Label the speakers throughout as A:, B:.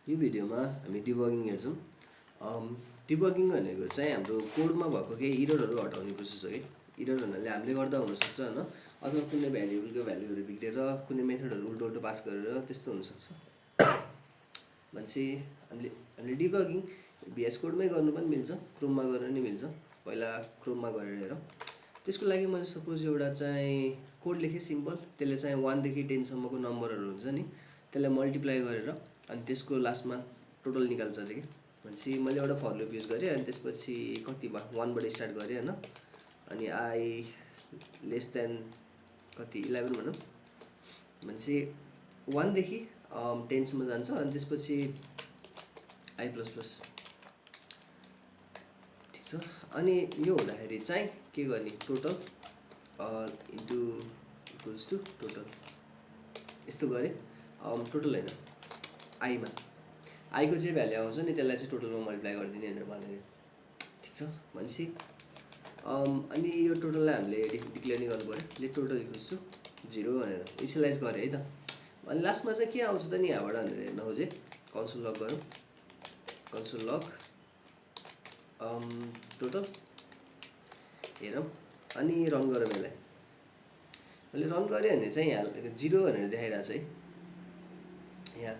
A: यो भिडियोमा हामी डिबगिङ हेर्छौँ। डिबगिङ भनेको चाहिँ हाम्रो कोडमा भएको केही इररहरू हटाउने प्रोसेस हो कि इरर भन्नाले हामीले गर्दा हुनसक्छ होइन, अथवा कुनै भ्यारिएबलको भ्यालुहरू बिग्रेर कुनै मेथडहरू उल्टो उल्टो पास गरेर त्यस्तो हुनसक्छ। भनेपछि हामीले डिबगिङ VSCodeमै गर्नु पनि मिल्छ, क्रोममा गर्न नि मिल्छ। पहिला क्रोममा गरेर हेरौँ। त्यसको लागि मैले सपोज एउटा चाहिँ कोड लेखेँ सिम्पल, त्यसले चाहिँ 1 देखि 10 सम्मको नम्बरहरू हुन्छ नि त्यसलाई मल्टिप्लाई गरेर अनि त्यसको लास्टमा टोटल निकाल्छ अरे कि। भनेपछि मैले एउटा फर लुप युज गरेँ अनि त्यसपछि कति भयो 1 बाट स्टार्ट गरेँ होइन, अनि आई लेस देन कति 11 भनौँ। भनेपछि 1 देखि 10 सम्म जान्छ अनि त्यसपछि आई प्लस प्लस, ठिक छ। अनि यो हुँदाखेरि चाहिँ के गर्ने, total into equals to total यस्तो गरेँ। टोटल होइन, आईमा आईको जे भ्याल्यु आउँछ नि त्यसलाई चाहिँ टोटलमा मल्टिप्लाई गरिदिने भनेर, ठिक छ। भनेपछि अनि यो टोटललाई हामीले डिक्लेयर नै गर्नु पऱ्यो, लेट टोटल इक्वल्स टु 0 भनेर इनिसियलाइज गरेँ है त। अनि लास्टमा चाहिँ के आउँछ त नि यहाँबाट भनेर हेर्न खोजेँ। कन्सोल लग गरौँ, कन्सोल लग टोटल हेरौँ अनि रन गरौँ यसलाई। मैले रन गरेँ भने चाहिँ यहाँ 0 भनेर देखाइरहेको छ है।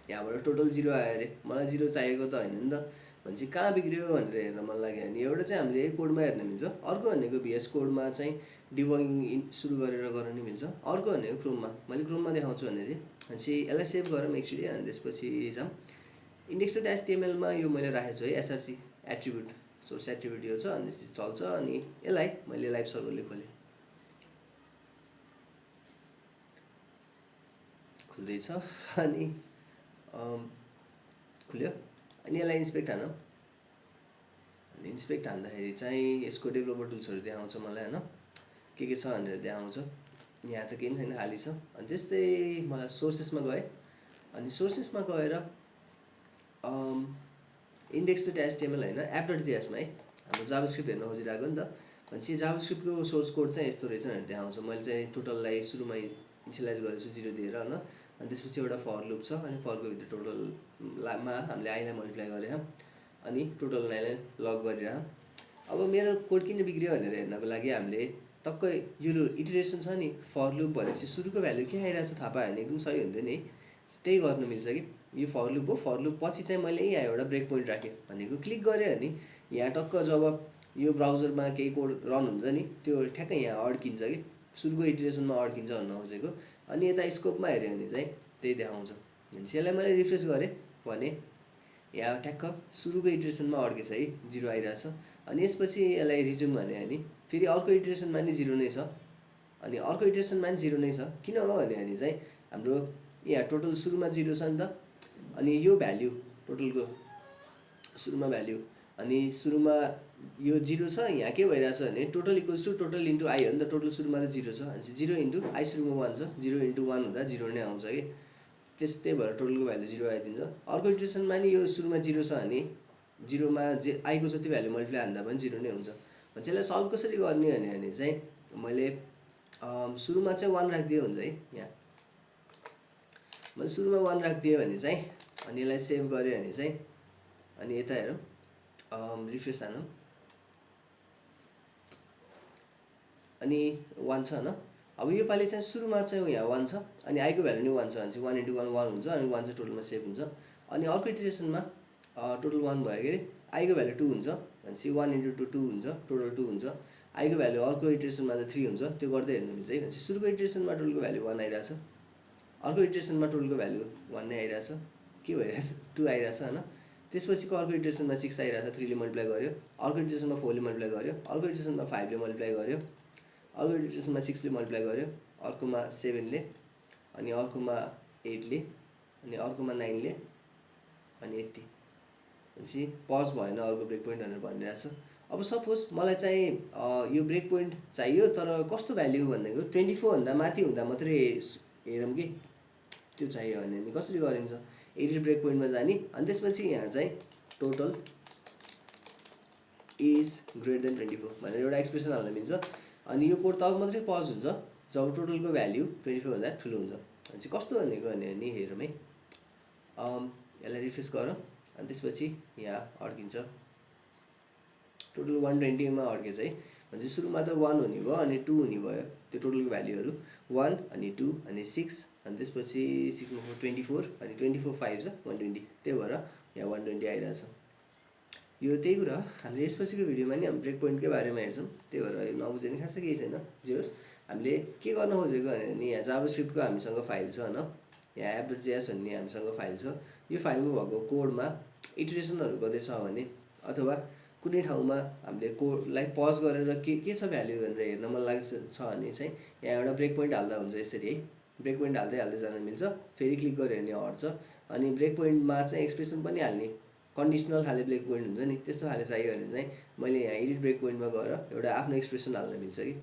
A: यहाँबाट टोटल 0 आयो अरे, मलाई 0 चाहिएको त होइन नि त। भनेपछि कहाँ बिग्रियो भनेर हेर्न मन लाग्यो भने एउटा चाहिँ हामीले कोडमा हेर्न मिल्छ, अर्को भनेको VSCodeमा चाहिँ डिबगिङ सुरु गरेर गर्न नि मिल्छ, अर्को भनेको क्रोममा। मैले क्रोममा देखाउँछु भनेर थिएँ। भनेपछि यसलाई सेभ गरौँ एकचोटि अनि त्यसपछि जाऊँ index.htmlमा यो मैले राखेको छु है, SRC एट्रिब्युट सोर्स एट्रिब्युट यो छ अनि चल्छ। अनि यसलाई मैले लाइभ सर्भरले खोलेँ, खुल्दैछ अनि खुल्यो। अनि यसलाई इन्सपेक्ट हानौँ। अनि इन्सपेक्ट हान्दाखेरि चाहिँ यसको डेभलपर टुल्सहरू देखाउँछ मलाई होइन, के छ भनेर देखाउँछ। यहाँ त केही छैन, खाली छ। अनि त्यस्तै मलाई सोर्सेसमा गएँ अनि सोर्सेसमा गएर index.html होइन app.js मा है हाम्रो जाभास्क्रिप्ट हेर्न खोजिरहेको नि त। भनेपछि जाभास्क्रिप्टको सोर्स कोड चाहिँ यस्तो रहेछ भनेर देखाउँछ। मैले चाहिँ टोटललाई सुरुमा इनिसियलाइज गरेछु 0 दिएर होइन, अनि त्यसपछि एउटा फर लुप छ अनि फरको भित्र टोटलमा हामीले आईलाई मल्टिप्लाई गरेँ अनि टोटल आईलाई लग गरिरह। अब मेरो कोड किन बिग्रियो भनेर हेर्नको लागि हामीले टक्कै यो इटरेसन छ नि, फर लुप भनेपछि सुरुको भ्यालु के आइरहेको छ थाहा पायो भने एकदम सही हुन्थ्यो नि है, त्यही गर्नु मिल्छ कि। यो फर लुप हो, फर लुप पछि चाहिँ मैले यहाँ एउटा ब्रेक पोइन्ट राखेँ भनेको क्लिक गरेँ भने यहाँ टक्क जब यो ब्राउजरमा केही कोड रन हुन्छ नि त्यो ठ्याक्कै यहाँ अड्किन्छ कि, सुरुको इटरेसनमा अड्किन्छ भन्न खोजेको। अनि यता स्कोपमा हेऱ्यो भने चाहिँ त्यही देखाउँछ। भनेपछि यसलाई मैले रिफ्रेस गरेँ भने यहाँ ठ्याक्क सुरुको इटरेसनमा अड्केछ है, 0 आइरहेछ। अनि यसपछि यसलाई रिज्युम भने अनि फेरि अर्को इटरेसनमा नि 0 नै छ, अनि अर्को इटरेसनमा नि 0 नै छ। किन हो भने चाहिँ हाम्रो यहाँ टोटल सुरुमा 0 छ नि त, अनि यो भ्याल्यु टोटलको सुरुमा भ्याल्यु अनि सुरुमा यो 0 छ। यहाँ के भइरहेछ भने total equals to total into I हो नि त, टोटल सुरुमा त 0 छ भनेपछि 0 इन्टु आई सुरुमा 1 छ, 0 इन्टु 1 हुँदा 0 नै आउँछ कि, त्यस्तै भएर टोटलको भ्याल्यु 0 आइदिन्छ। अर्को इटरेसनमा नि यो सुरुमा 0 छ भने 0मा जे आईको जति भ्याल्यु मल्टिप्लाई हान्दा पनि 0 नै हुन्छ। भनेपछि यसलाई सल्भ कसरी गर्ने भने चाहिँ मैले सुरुमा चाहिँ 1 राखिदिएँ हुन्छ है। यहाँ मैले सुरुमा 1 राखिदिएँ भने चाहिँ अनि यसलाई सेभ गरेँ भने चाहिँ अनि यता हेरौँ रिफ्रेस हानौँ अनि 1 छ होइन। अब यो पालि चाहिँ सुरुमा चाहिँ यहाँ 1 छ अनि आईको भ्यालु नि 1 छ भनेपछि 1 इन्टु 1 1 हुन्छ अनि 1 चाहिँ टोटलमा सेभ हुन्छ। अनि अर्को इटरेसनमा टोटल 1 भयो के अरे, आईको भ्यालु 2 हुन्छ भनेपछि 1 इन्टु 2 हुन्छ, टोटल 2 हुन्छ। आईको भ्यालु अर्को इटरेसनमा चाहिँ 3 हुन्छ, त्यो गर्दै हेर्नु मिल्छ है। भनेपछि सुरुको इटरेसनमा टोटलको भ्यालु 1 आइरहेछ, अर्को इटरेसनमा टोटलको भ्यालु 1 नै आइरहेछ, के भइरहेछ 2 आइरहेछ होइन। त्यसपछिको अर्को इटरेसनमा 6 आइरहेछ, 3 ले मल्टिप्लाई गर्यो, अर्को इटरेसनमा 4 ले मल्टिप्लाई गर्यो, अर्को इटरेसनमा 5 ले मल्टिप्लाई गर्यो, अर्को इटरेसनमा 6 ले मल्टिप्लाई गर्यो, अर्कोमा 7 ले, अनि अर्कोमा 8 ले, अनि अर्कोमा 9 ले, अनि यति। भनेपछि पज भएन, अर्को ब्रेक पोइन्ट भनेर भनिरहेछ। अब सपोज मलाई चाहिँ यो ब्रेक पोइन्ट चाहियो तर कस्तो भ्याल्यु भनेको 24 भन्दा माथि हुँदा मात्रै हेरौँ कि त्यो चाहियो भने कसरी गरिन्छ। एडिट ब्रेक पोइन्टमा जाने अनि त्यसपछि यहाँ चाहिँ टोटल इज ग्रेटर देन 24 भनेर एउटा एक्सप्रेसन हाल्न मिल्छ। अनि यो कोड तब मात्रै पज हुन्छ जब टोटलको भ्याल्यु 24 भन्दा ठुलो हुन्छ। भनेपछि कस्तो भनेको भने नि हेरौँ है। यसलाई रिफ्रेस गर अनि त्यसपछि यहाँ अड्किन्छ टोटल 120 मा अड्केछ है भनेपछि सुरुमा त 1 हुने भयो अनि 2 हुने भयो त्यो टोटलको भ्यालुहरु 1 अनि 2 अनि 6 अनि त्यसपछि 6 मा 24 अनि 24 5 छ 120 त्यही भएर यहाँ 120 आइरहेछ यो त्यही कुरा हामीले यसपछिको भिडियोमा नि हामी ब्रेक पोइन्टकै बारेमा हेर्छौं त्यही भएर यो नबुझ्ने खासै केही छैन जे होस् हामीले के गर्न खोजेको भने यहाँ जावास्क्रिप्टको हामीसँग फाइल छ हैन यहाँ app.js भन्ने हामीसँग फाइल छ यो फाइलमा भएको कोडमा इटरेसनहरु गर्दै छ भने अथवा कुनै ठाउँमा हामीले कोडलाई पज गरेर के छ भ्यालु भनेर हेर्न मन लाग्छ भने चाहिँ यहाँ एउटा ब्रेक पोइन्ट हाल्दा हुन्छ यसरी है ब्रेक पोइन्ट हाल्दै हाल्दै जान मिल्छ फेरि क्लिक गरे भने हट्छ अनि ब्रेक पोइन्टमा चाहिँ एक्सप्रेसन पनि हाल्ने conditional खाले ब्रेक पोइन्ट हुन्छ नि त्यस्तो खाले चाहियो भने चाहिँ मैले यहाँ एडिट ब्रेक पोइन्टमा गएर एउटा आफ्नो एक्सप्रेसन हाल्न मिल्छ कि